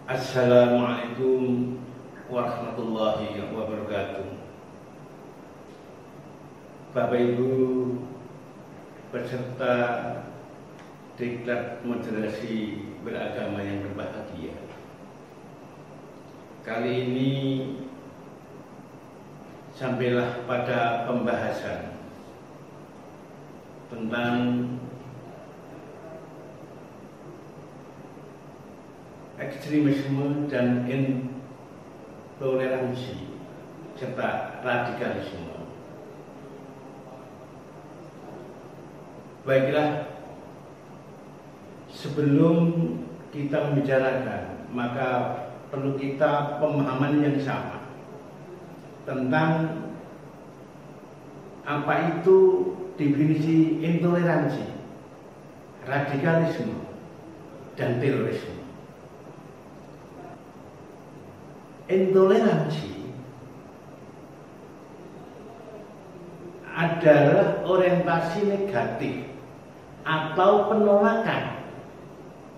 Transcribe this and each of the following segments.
Assalamualaikum warahmatullahi wabarakatuh. Bapak Ibu peserta diklat moderasi beragama yang berbahagia, kali ini sampailah pada pembahasan tentang ekstremisme dan intoleransi serta radikalisme. Baiklah, sebelum kita membicarakan, maka perlu kita pemahaman yang sama tentang apa itu definisi intoleransi, radikalisme, dan terorisme. Intoleransi adalah orientasi negatif atau penolakan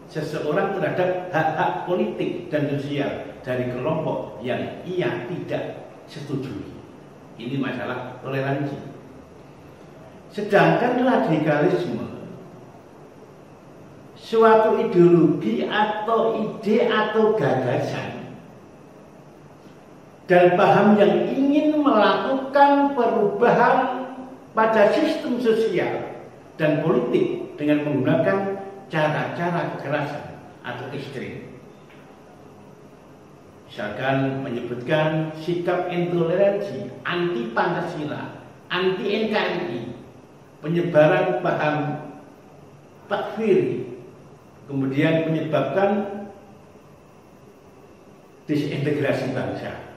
seseorang terhadap hak-hak politik dan sosial dari kelompok yang ia tidak setujui. Ini masalah toleransi. Sedangkan radikalisme suatu ideologi atau ide atau gagasan dan paham yang ingin melakukan perubahan pada sistem sosial dan politik dengan menggunakan cara-cara kekerasan atau ekstrim. Misalkan menyebutkan sikap intoleransi, anti Pancasila, anti NKRI, penyebaran paham takfiri, kemudian menyebabkan disintegrasi bangsa.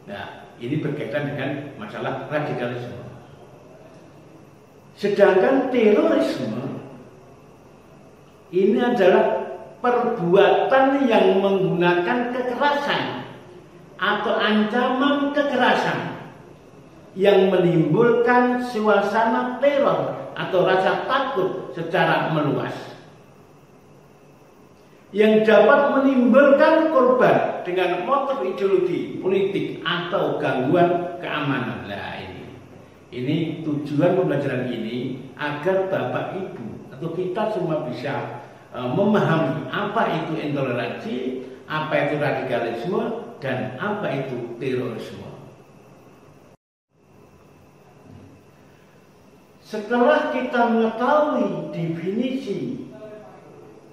Nah, ini berkaitan dengan masalah radikalisme. Sedangkan terorisme ini adalah perbuatan yang menggunakan kekerasan atau ancaman kekerasan yang menimbulkan suasana teror atau rasa takut secara meluas, yang dapat menimbulkan korban dengan motif ideologi politik atau gangguan keamanan. Nah, ini tujuan pembelajaran ini agar Bapak Ibu atau kita semua bisa memahami apa itu intoleransi, apa itu radikalisme, dan apa itu terorisme. Setelah kita mengetahui definisi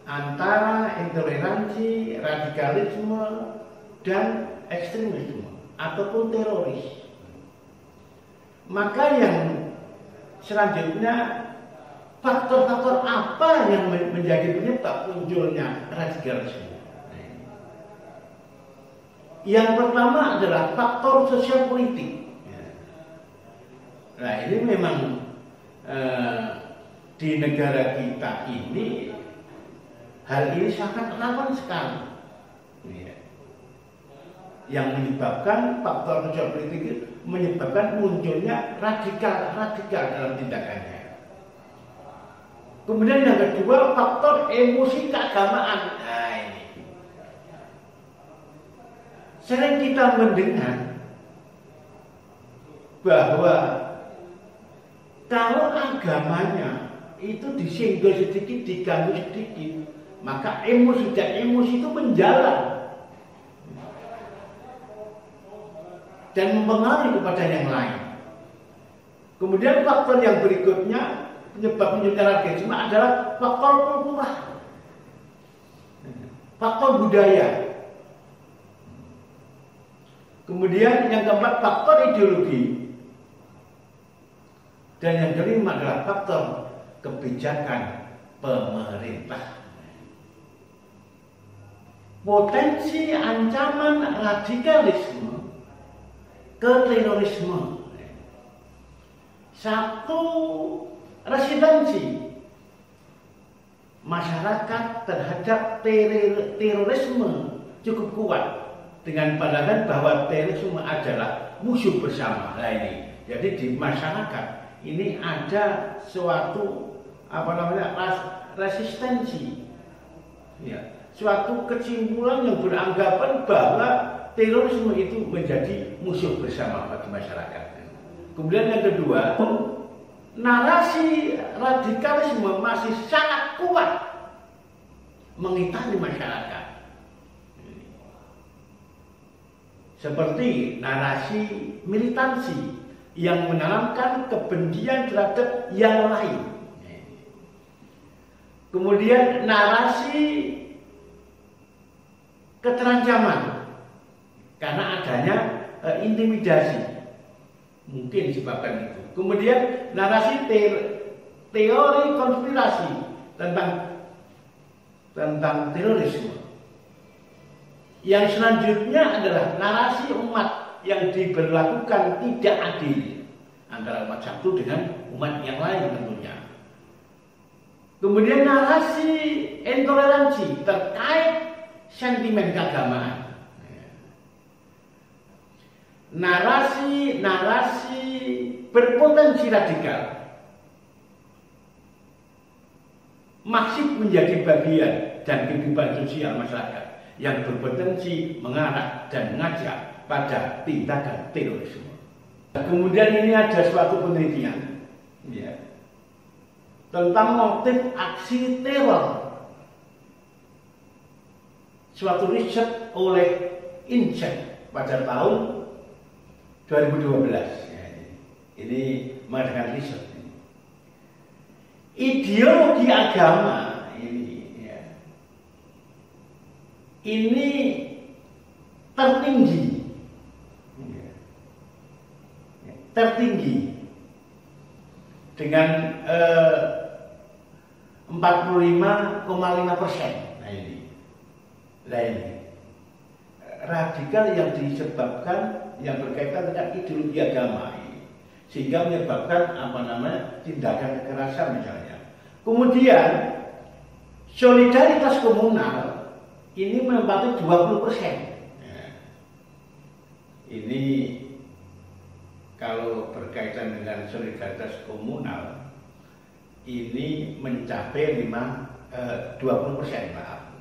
antara intoleransi, radikalisme, dan ekstremisme ataupun teroris, maka yang selanjutnya, faktor-faktor apa yang menjadi penyebab munculnya radikalisme? Yang pertama adalah faktor sosial politik. Nah, ini memang di negara kita ini hal ini sangat rawan sekali. Yang menyebabkan faktor sosial politik menyebabkan munculnya radikal dalam tindakannya. Kemudian yang kedua, faktor emosi keagamaan. Nah, ini sering kita mendengar bahwa kalau agamanya itu disinggol sedikit, diganggu sedikit, maka emosi itu menjalar dan mempengaruhi kepada yang lain. Kemudian faktor yang berikutnya penyebab munculnya radikalisme adalah faktor kultural, faktor budaya. Kemudian yang keempat, faktor ideologi. Dan yang kelima adalah faktor kebijakan pemerintah. potensi ancaman radikalisme ke terorisme. Satu, resistensi masyarakat terhadap terorisme cukup kuat dengan pandangan bahwa terorisme adalah musuh bersama. Nah ini, jadi di masyarakat ini ada suatu resistensi, ya, suatu kesimpulan yang beranggapan bahwa terorisme itu menjadi musuh bersama bagi masyarakat. Kemudian yang kedua, narasi radikalisme masih sangat kuat mengitari masyarakat. Seperti narasi militansi yang menanamkan kebencian terhadap yang lain. Kemudian narasi keterancaman karena adanya intimidasi. Mungkin disebabkan itu. Kemudian narasi teori konspirasi tentang terorisme. Yang selanjutnya adalah narasi umat yang diberlakukan tidak adil antara umat satu dengan umat yang lain tentunya. Kemudian narasi intoleransi terkait sentimen keagamaan. Narasi berpotensi radikal masih menjadi bagian dan kehidupan sosial masyarakat yang berpotensi mengarah dan mengajak pada tindakan terorisme. Kemudian ini ada suatu penelitian, ya, tentang motif aksi teror. Suatu riset oleh INSET pada tahun 2012. Ya, ini mengadakan riset. Ideologi agama ini tertinggi dengan 45,5%. Nah ini radikal yang disebabkan yang berkaitan dengan ideologi agama ini, sehingga menyebabkan tindakan kekerasan misalnya. Kemudian solidaritas komunal ini menempati 20%. Nah, ini kalau berkaitan dengan solidaritas komunal ini mencapai 20%, maaf.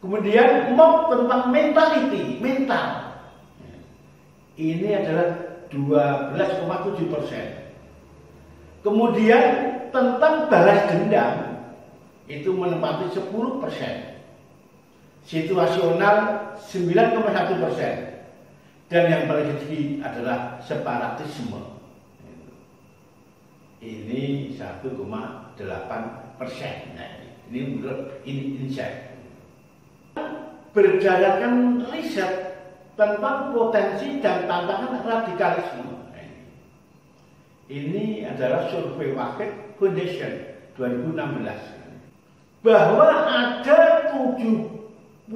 Kemudian mob tentang mental. Ini adalah 12,7%. Kemudian tentang balas dendam itu menempati 10%. Situasional 9,1%. Dan yang paling tinggi adalah separatisme. Ini 1,8%. Nah, ini menurut INSET. Berdasarkan riset tentang potensi dan tantangan radikalisme. Ini adalah survei Wahid Foundation 2016. Bahwa ada 72%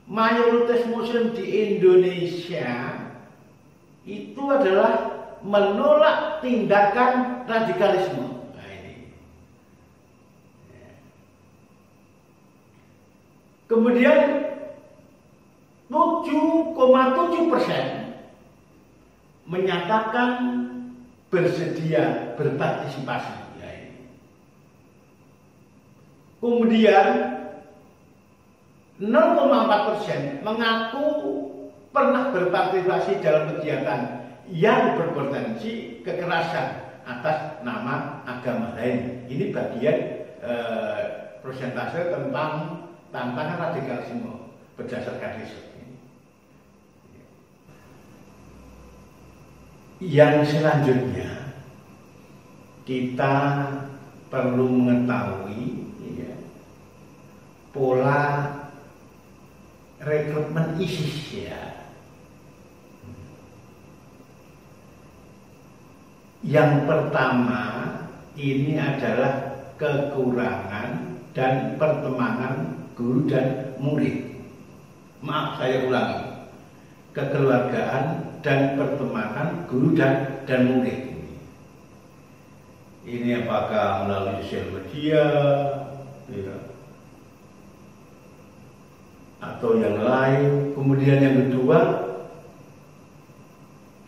mayoritas muslim di Indonesia itu adalah menolak tindakan radikalisme. Kemudian 7,7% menyatakan bersedia berpartisipasi. Kemudian 0,4% mengaku pernah berpartisipasi dalam kegiatan yang berpotensi kekerasan atas nama agama lain. Ini bagian persentase tentang tantangan radikalisme berdasarkan riset ini. Yang selanjutnya kita perlu mengetahui pola rekrutmen ISIS Yang pertama ini adalah kekurangan dan pertemanan guru dan murid. Maaf, saya ulangi, kekeluargaan dan pertemanan guru dan murid. Ini apakah melalui sosial media, ya, atau yang lain. Kemudian yang kedua,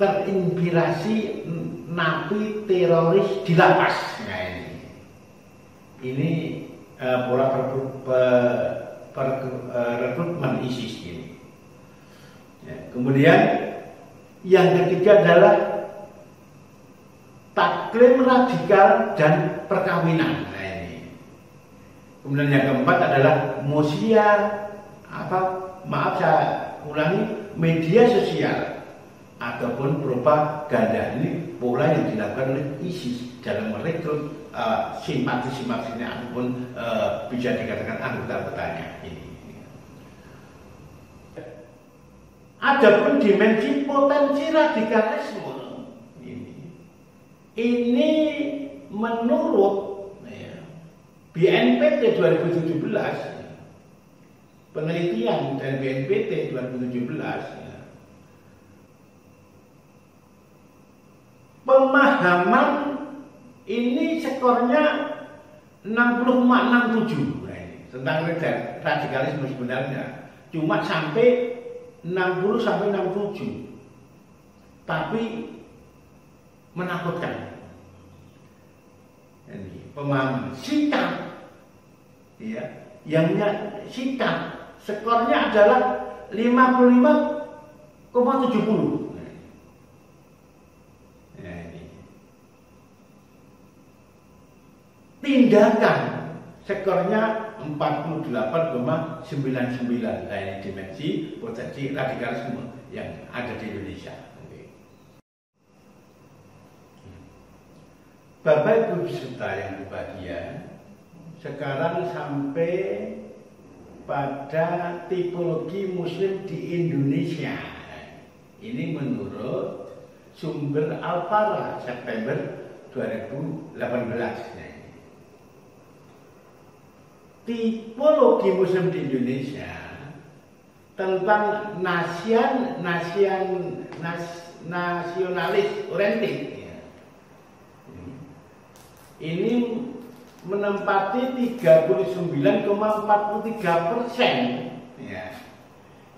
terinspirasi napi teroris di lapas. Nah, ini pola rekrutmen ISIS ini. Ya, kemudian yang ketiga adalah taklim radikal dan perkawinan. Nah, ini. Kemudian yang keempat adalah saya ulangi, media sosial ataupun propaganda. Ini pola yang dilakukan oleh ISIS dalam merekrut simpati-simpatinya ataupun bisa dikatakan anggota-anggotanya ini. Adapun dimensi potensi radikalisme ini menurut BNPT 2017, penelitian dari BNPT 2017, pemahaman ini skornya 60,67 tentang radikalisme sebenarnya cuma sampai 60-67, tapi menakutkan. Ini pemahaman sikap, ya, sikap skornya adalah 55,70. Tindakan skornya 48,99. Nah, ini dimensi potensi radikalisme yang ada di Indonesia. Bapak Ibu peserta yang berbahagia, sekarang sampai pada tipologi Muslim di Indonesia. Ini menurut sumber Alfara September 2018. Tipologi Muslim di Indonesia tentang nasionalis oriented. Ini menempati 39,43%. Ya.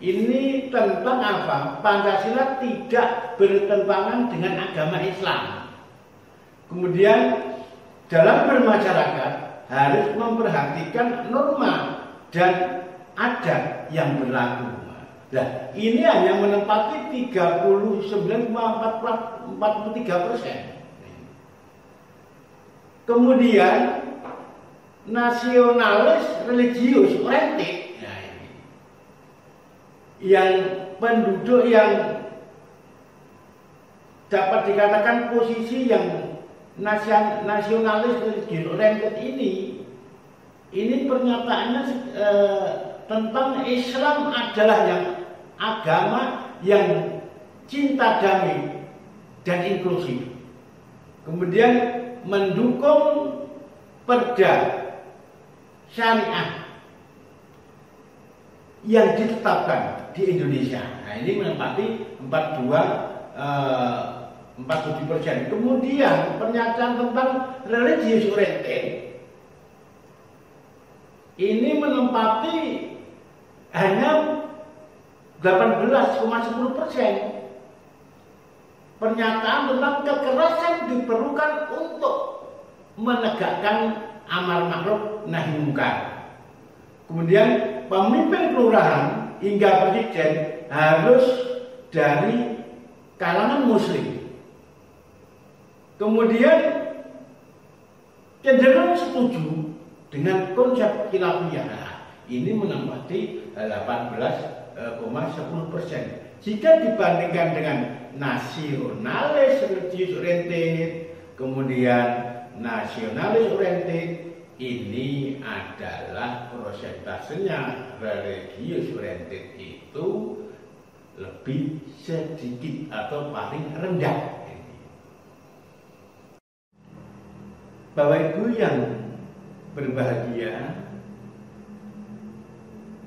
Ini tentang apa? Pancasila tidak bertentangan dengan agama Islam. Kemudian dalam bermasyarakat harus memperhatikan norma dan adat yang berlaku. Nah, ini hanya menempati 39,43%. Kemudian nasionalis religius oriented, nah ini, yang penduduk yang dapat dikatakan posisi yang nasionalis religius oriented ini pernyataannya tentang Islam adalah yang agama yang cinta damai dan inklusif. Kemudian mendukung perda syariah yang ditetapkan di Indonesia. Nah, ini menempati 47%. Kemudian pernyataan tentang religious oriented ini menempati hanya 18,10%. Pernyataan tentang kekerasan diperlukan untuk menegakkan amar ma'ruf nahi munkar. Kemudian pemimpin kelurahan hingga presiden harus dari kalangan muslim. Kemudian cenderung setuju dengan konsep khilafiyah. Ini menempati 18,10%. Jika dibandingkan dengan nasionalis religius oriented, kemudian nasionalis oriented, ini adalah prosentasenya religius oriented itu lebih sedikit atau paling rendah. Bapak Ibu yang berbahagia,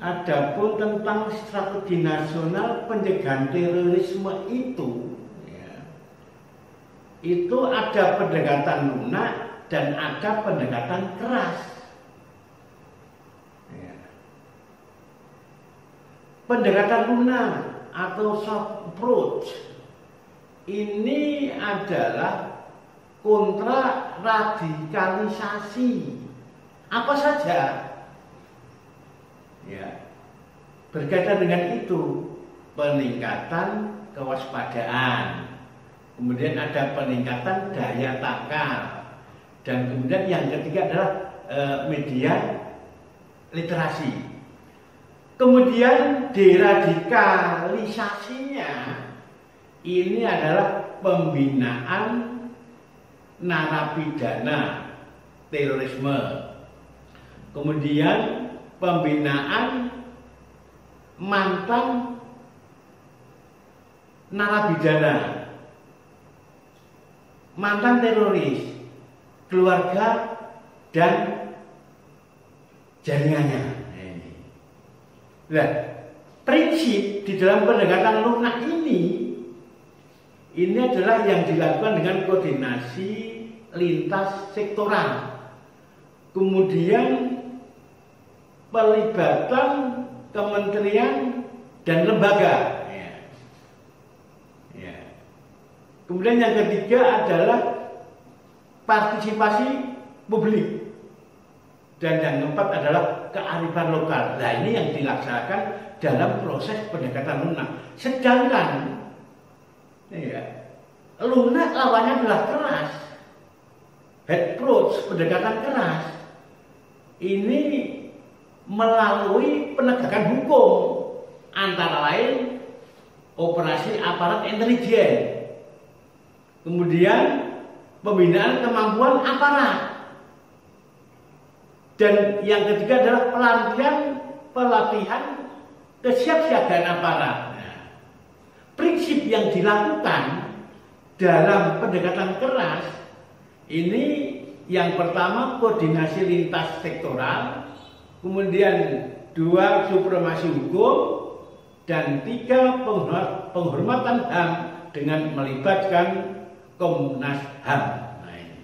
adapun tentang strategi nasional pencegahan terorisme itu, ya, itu ada pendekatan lunak dan ada pendekatan keras. Ya. Pendekatan lunak atau soft approach ini adalah kontra radikalisasi. Apa saja? Ya. Berkaitan dengan itu, peningkatan kewaspadaan. Kemudian ada peningkatan daya tangkal. Dan kemudian yang ketiga adalah media literasi. Kemudian deradikalisasinya ini adalah pembinaan narapidana terorisme. Kemudian pembinaan mantan narapidana, mantan teroris, keluarga dan jaringannya. Nah, prinsip di dalam pendekatan lunak ini adalah yang dilakukan dengan koordinasi lintas sektoral. Kemudian pelibatan kementerian dan lembaga. Ya. Kemudian yang ketiga adalah partisipasi publik. Dan yang keempat adalah kearifan lokal. Nah, ini yang dilaksanakan dalam proses pendekatan lunak. Sedangkan ya, lunak lawannya adalah keras. Hard approach, pendekatan keras. Ini melalui penegakan hukum, antara lain operasi aparat intelijen, kemudian pembinaan kemampuan aparat, dan yang ketiga adalah pelatihan kesiapsiagaan aparat. Nah, prinsip yang dilakukan dalam pendekatan keras ini yang pertama koordinasi lintas sektoral, kemudian 2 supremasi hukum, dan 3 penghormatan HAM dengan melibatkan Komnas HAM. Nah, ini.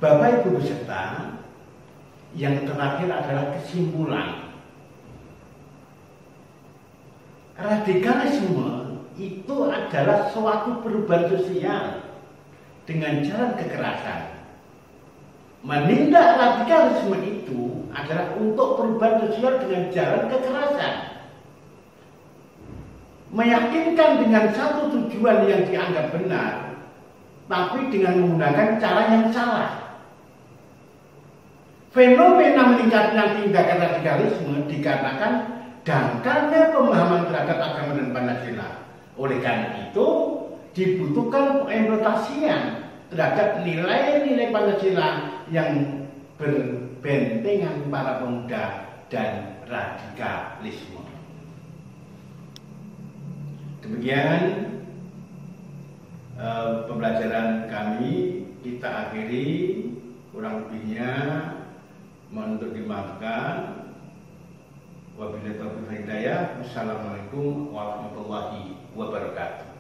Bapak Ibu beserta, yang terakhir adalah kesimpulan. Radikalisme itu adalah suatu perubahan sosial dengan jalan kekerasan. Menindak radikalisme itu adalah untuk perubahan sosial dengan jalan kekerasan. Meyakinkan dengan satu tujuan yang dianggap benar, tapi dengan menggunakan cara yang salah. Fenomena meningkatnya tindakan radikalisme dikarenakan dangkalnya pemahaman terhadap agama dan Pancasila. Oleh karena itu, dibutuhkan pengimplementasian terhadap nilai-nilai Pancasila yang berbentengan para pemuda dan radikalisme. Demikian pembelajaran kami, kita akhiri, kurang lebihnya mohon untuk dimaafkan. Wabillahi taufiq wal hidayah. Wassalamualaikum warahmatullahi wabarakatuh.